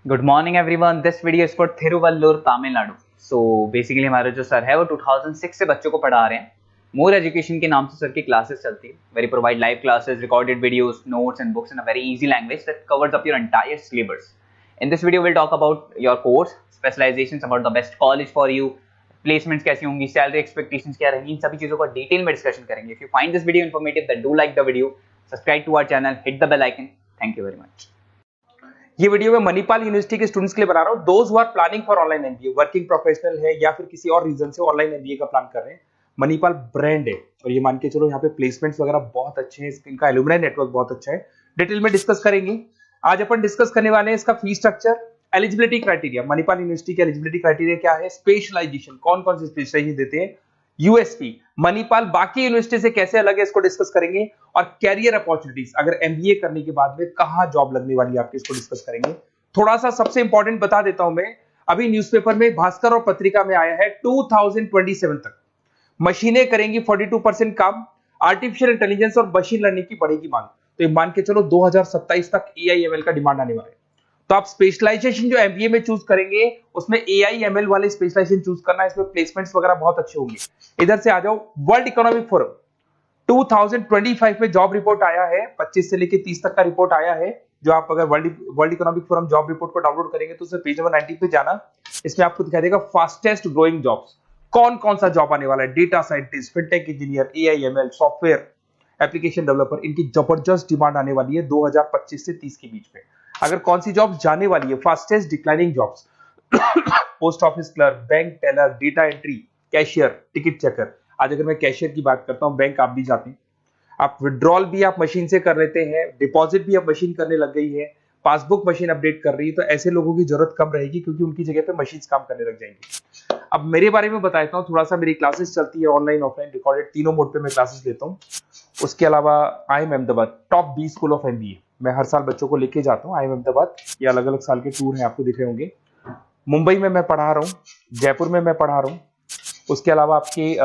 Good morning everyone. This video is for Thiruvallur Tamil Nadu. So basically हमारे जो sir है वो 2006 से बच्चों को पढ़ा रहे हैं। मोर एजुकेशन के नाम से सर की क्लासेस चलती है। Very provide live classes, recorded videos, notes and books in a very easy language that covers up your entire syllabus. In this video will talk about your course, specialisations, about the best college for you, placements कैसी होंगी, salary expectations क्या रहेंगी, इन सभी चीजों का detail में discussion करेंगे। If you find this video informative then do like the video, subscribe to our channel, hit the bell icon. Thank you very much. ये वीडियो मैं मणिपाल यूनिवर्सिटी के स्टूडेंट्स के लिए बना रहा हूं। Those who are planning for online MBA, working professional है या फिर किसी और रीजन से ऑनलाइन एमबीए का प्लान कर रहे हैं। मणिपाल ब्रांड है और ये मान के चलो यहाँ पे प्लेसमेंट्स वगैरह बहुत अच्छे हैं, इनका एलुमनाई नेटवर्क बहुत अच्छा है। डिटेल में डिस्कस करेंगे। आज अपन डिस्कस करने वाले हैं इसका fee structure, eligibility criteria, Manipal university के एलिजिबिलिटी क्राइटेरिया क्या है, स्पेशलाइजेशन, कौन कौन से स्पेशलाइजेशन देते हैं, यूएसपी, मणिपाल बाकी यूनिवर्सिटी से कैसे अलग है इसको डिस्कस करेंगे, और कैरियर अपॉर्चुनिटीज, अगर एमबीए करने के बाद में कहां जॉब लगने वाली है आपकी, इसको डिस्कस करेंगे। थोड़ा सा सबसे इंपॉर्टेंट बता देता हूं मैं, अभी न्यूज़पेपर में, भास्कर और पत्रिका में आया है 2027 तक मशीनें करेंगी 42% काम, आर्टिफिशियल इंटेलिजेंस और मशीन लर्निंग की बढ़ेगी मांग। तो ये मान के चलो 2027 तक एआईएमएल का डिमांड आने वाला है। तो आप स्पेशलाइजेशन जो एमबीए में चूज करेंगे उसमें एआईएमएल वाले स्पेशलाइजेशन चूज करना है, इसमें प्लेसमेंट्स वगैरह बहुत अच्छे होंगे। इधर से आ जाओ, वर्ल्ड इकोनॉमिक फोरम 2025 में जॉब रिपोर्ट आया है, 25 से लेके 30 तक का रिपोर्ट आया है। जो आप अगर world economic forum job report को डाउनलोड करेंगे तो उसमें पेज नंबर 90 पे जाना, इसमें आपको दिखाई देगा फास्टेस्ट ग्रोइंग जॉब्स, कौन कौन सा जॉब आने वाला है, data scientist, fintech engineer, AIML, software application developer, इनकी जबरदस्त डिमांड आने वाली है 2025 से 30 के बीच में। अगर कौन सी जॉब जाने वाली है, fastest declining jobs, post office clerk, bank teller, data entry, cashier, ticket checker. आज अगर मैं कैशियर की बात करता हूं, बैंक आप भी जाते हैं, आप विड्रॉल भी आप मशीन से कर लेते हैं, डिपॉजिट भी अब मशीन करने लग गई है, पासबुक मशीन अपडेट कर रही है, तो ऐसे लोगों की जरूरत कम रहेगी क्योंकि उनकी जगह पे मशीन काम करने लग जाएंगी। अब मेरे बारे में बताता हूँ थोड़ा सा, मेरी क्लासेस चलती है ऑनलाइन ऑफलाइन रिकॉर्डेड, तीनों मोड पे मैं क्लासेस लेता हूँ। उसके अलावा IIM Ahmedabad top 20 school of MBA, मैं हर साल बच्चों को लेके जाता हूँ IIM अहमदाबाद। ये अलग अलग साल के टूर हैं, आपको दिख रहे होंगे। मुंबई में मैं पढ़ा रहा हूँ, जयपुर में मैं पढ़ा रहा हूँ। उसके अलावा आपके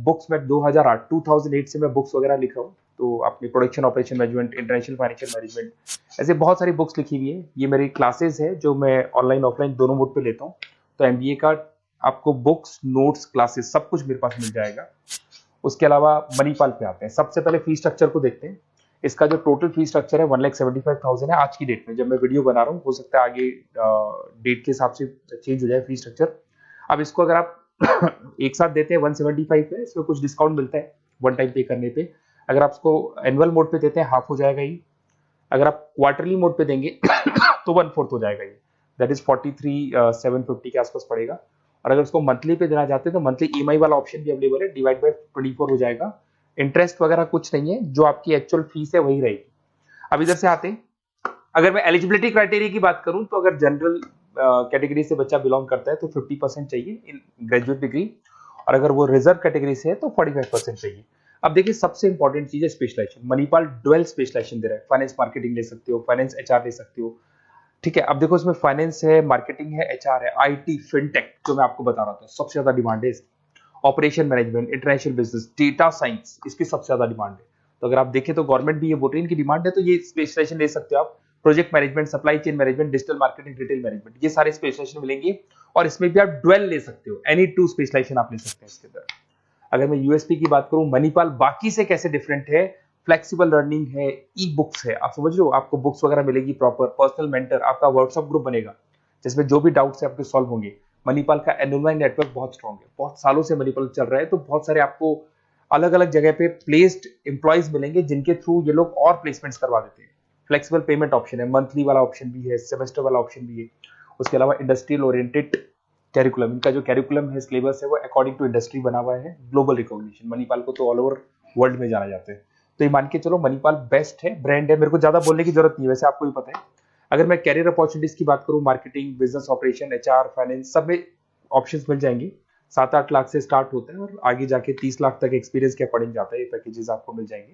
बुक्स में 2008 से मैं बुक्स वगैरह लिख रहा हूँ, तो आपने production operation management, international financial management, ऐसे बहुत सारी बुक्स लिखी हुई है। ये मेरी क्लासेस है जो मैं ऑनलाइन ऑफलाइन दोनों मोड पे लेता हूँ। तो एमबीए का आपको बुक्स, नोट्स, क्लासेस सब कुछ मेरे पास मिल जाएगा। उसके अलावा मणिपाल पे आते हैं। सबसे पहले फी स्ट्रक्चर को देखते हैं। इसका जो टोटल फी स्ट्रक्चर है 1,75,000 है आज की डेट में, जब मैं वीडियो बना रहा हूँ। हो सकता है आगे डेट के हिसाब से चेंज हो जाए फी स्ट्रक्चर। अब इसको अगर आप एक साथ देते हैं 175 है, इसमें कुछ डिस्काउंट मिलता है वन टाइम पे करने पे। अगर आप इसको एनुअल मोड पे देते हैं हाफ हो जाएगा ये। अगर आप क्वार्टरली मोड पे देंगे तो 1/4 हो जाएगा ये, दैट इज 43,750 के आसपास पड़ेगा। और अगर उसको मंथली पे देना चाहते हैं तो मंथली ईएमआई वाला ऑप्शन भी अवेलेबल है, डिवाइड बाय 24 हो जाएगा। इंटरेस्ट वगैरह कुछ नहीं है, जो आपकी एक्चुअल फीस है वही रहेगी। अब इधर से आते हैं, अगर मैं एलिजिबिलिटी क्राइटेरिया की बात करूं तो अगर जनरल कैटेगरी से बच्चा बिलोंग करता है तो 50% चाहिए इन ग्रेजुएट डिग्री, और अगर वो रिजर्व कैटेगरी से है तो 45% चाहिए। अब देखिए, सबसे इंपॉर्टेंट चीज है स्पेशलाइजेशन। मणिपाल डुअल स्पेशलाइजेशन दे रहा है, फाइनेंस मार्केटिंग ले सकते हो, फाइनेंस एचआर ले सकते हो। ठीक है, अब देखो इसमें फाइनेंस है, मार्केटिंग है, एचआर है, आईटी, फिनटेक, जो मैं आपको बता रहा था सबसे ज्यादा डिमांड है इसकी। Operation management, international business, data science, इसकी सबसे ज्यादा डिमांड है। तो अगर आप देखें तो गवर्नमेंट भी ये बोल रही है, इनकी डिमांड है, तो ये स्पेशलाइजेशन ले सकते हो आप। Project management, supply chain management, digital marketing, retail management, ये सारे स्पेशलाइजेशन मिलेंगे। और इसमें भी आप डुअल ले सकते हो, एनी टू स्पेशलाइजेशन आप ले सकते हैं इसके अंदर। अगर मैं यूएसपी की बात करूं, मणिपाल बाकी से कैसे डिफरेंट है, फ्लेक्सिबल लर्निंग है, ई बुक्स है, आप समझ रहे हो, आपको बुक्स वगैरह मिलेगी प्रॉपर, पर्सनल मेंटर, आपका व्हाट्सएप ग्रुप बनेगा जिसमें जो भी डाउट्स है आपके सॉल्व होंगे। मणिपाल का एनुअल नेटवर्क बहुत स्ट्रॉन्ग है, बहुत सालों से मणिपाल चल रहा है, तो बहुत सारे आपको अलग अलग जगह पे प्लेस्ड एम्प्लॉयज मिलेंगे जिनके थ्रू ये लोग और प्लेसमेंट्स करवा देते हैं। फ्लेक्सिबल पेमेंट ऑप्शन है, मंथली वाला ऑप्शन भी है, सेमेस्टर वाला ऑप्शन भी है। उसके अलावा इंडस्ट्रियल ओरिएंटेड कैरिकुलम, इनका जो कैरिकुलम है, सिलेबस है, वो अकॉर्डिंग टू इंडस्ट्री बना हुआ है। ग्लोबल रिकॉग्निशन, मणिपाल को तो ऑल ओवर वर्ल्ड में जाना जाता है। तो ये मान के चलो मणिपाल बेस्ट है, ब्रांड है, मेरे को ज्यादा बोलने की जरूरत नहीं है, वैसे आपको भी पता है। अगर मैं कैरियर अपॉर्चुनिटीज की बात करूं, marketing, business operation, HR, finance, सब में ऑप्शंस मिल जाएंगे। 7-8 लाख से स्टार्ट होता है और आगे जाके 30 लाख तक एक्सपीरियंस के अकॉर्डिंग जाता है, ये पैकेजेस आपको मिल जाएंगे।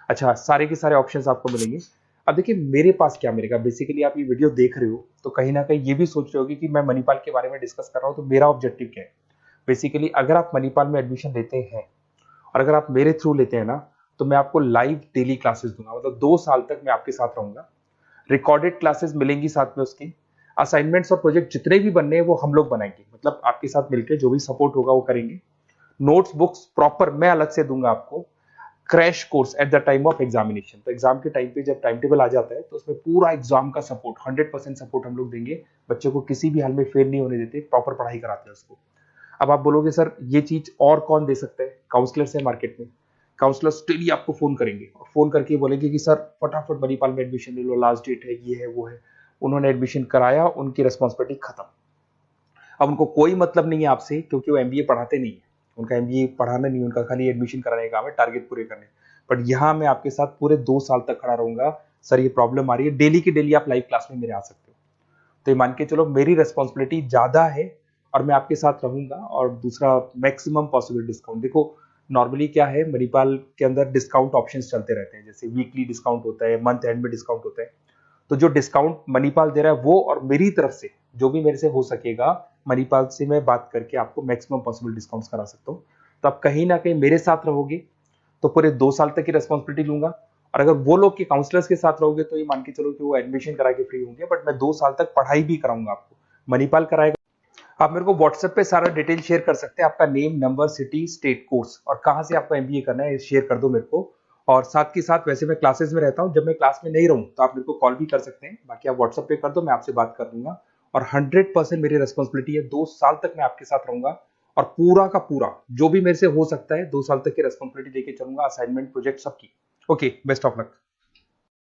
अच्छा, सारे के सारे ऑप्शंस आपको मिलेंगे। अब देखिए मेरे पास क्या मिलेगा, बेसिकली आप ये वीडियो देख रहे हो तो कहीं ना कहीं ये भी सोच रहे होगे कि मैं मणिपाल के बारे में डिस्कस कर रहा हूँ, तो मेरा ऑब्जेक्टिव क्या है। बेसिकली अगर आप मणिपाल में एडमिशन लेते हैं और अगर आप मेरे थ्रू लेते हैं ना, तो मैं आपको लाइव डेली क्लासेस दूंगा, मतलब 2 साल तक मैं आपके साथ रहूंगा। रिकॉर्डेड क्लासेस मिलेंगी साथ में उसकी। असाइनमेंट्स और प्रोजेक्ट जितने भी बनने हैं वो हम लोग बनाएंगे, मतलब आपके साथ मिलकर जो भी सपोर्ट होगा वो करेंगे। नोट्स बुक्स प्रॉपर मैं अलग से दूंगा आपको। Crash course at the time of examination, तो एग्जाम के टाइम पे जब टाइम टेबल आ जाता है तो उसमें पूरा एग्जाम का सपोर्ट 100% सपोर्ट हम लोग देंगे। बच्चों को किसी भी हाल में फेल नहीं होने देते, प्रॉपर पढ़ाई कराते हैं उसको। अब आप बोलोगे सर ये चीज और कौन दे सकता है? काउंसलर्स है मार्केट में, काउंसलर्स डेली आपको फोन करेंगे और फोन करके बोलेंगे कि सर फटाफट मणिपाल में एडमिशन ले लो, लास्ट डेट है, ये है वो है। उन्होंने एडमिशन कराया, उनकी रिस्पॉन्सिबिलिटी खत्म। अब उनको कोई मतलब नहीं है आपसे, क्योंकि वो एमबीए पढ़ाते नहीं है, उनका एमबीए पढ़ाना नहीं, उनका खाली एडमिशन कराने का काम है, टारगेट पूरे करने। बट यहाँ मैं आपके साथ पूरे 2 साल तक खड़ा रहूंगा। सर ये प्रॉब्लम आ रही है, डेली की डेली आप लाइव क्लास में मेरे आ सकते हो। तो ये मान के चलो मेरी रिस्पॉन्सिबिलिटी ज्यादा है और मैं आपके साथ रहूंगा। और दूसरा, मैक्सिमम पॉसिबल डिस्काउंट। देखो नॉर्मली क्या है, मणिपाल के अंदर डिस्काउंट ऑप्शंस चलते रहते हैं, जैसे वीकली डिस्काउंट होता है, मंथ एंड में डिस्काउंट होता है। तो जो डिस्काउंट मणिपाल दे रहा है वो, और मेरी तरफ से जो भी मेरे से हो सकेगा, मणिपाल से मैं बात करके आपको मैक्सिमम पॉसिबल डिस्काउंट्स करा सकता हूँ। तो आप कहीं ना कहीं मेरे साथ रहोगे तो पूरे 2 साल तक की रेस्पॉन्सिबिलिटी लूंगा। और अगर वो लोग के काउंसलर्स के साथ रहोगे तो ये मान के चलो कि वो एडमिशन करा के फ्री होंगे, बट मैं 2 साल तक पढ़ाई भी कराऊंगा आपको, मणिपाल कराएगा। आप मेरे को व्हाट्सएप पे सारा डिटेल शेयर कर सकते हैं, आपका name, number, city, state, course और कहाँ से आपको एमबीए करना है शेयर कर दो मेरे को। और साथ के साथ वैसे मैं क्लासेस में रहता हूँ, जब मैं क्लास में नहीं रहूँ तो आप मेरे को कॉल भी कर सकते हैं, बाकी आप व्हाट्सएप पे कर दो, मैं आपसे बात कर दूंगा। और 100% मेरी रिस्पॉन्सिबिलिटी है, 2 साल तक मैं आपके साथ रहूंगा और पूरा का पूरा जो भी मेरे से हो सकता है 2 साल तक की रिस्पॉन्सिबिलिटी लेके चलूंगा, असाइनमेंट, प्रोजेक्ट सबकी। Okay, best of luck.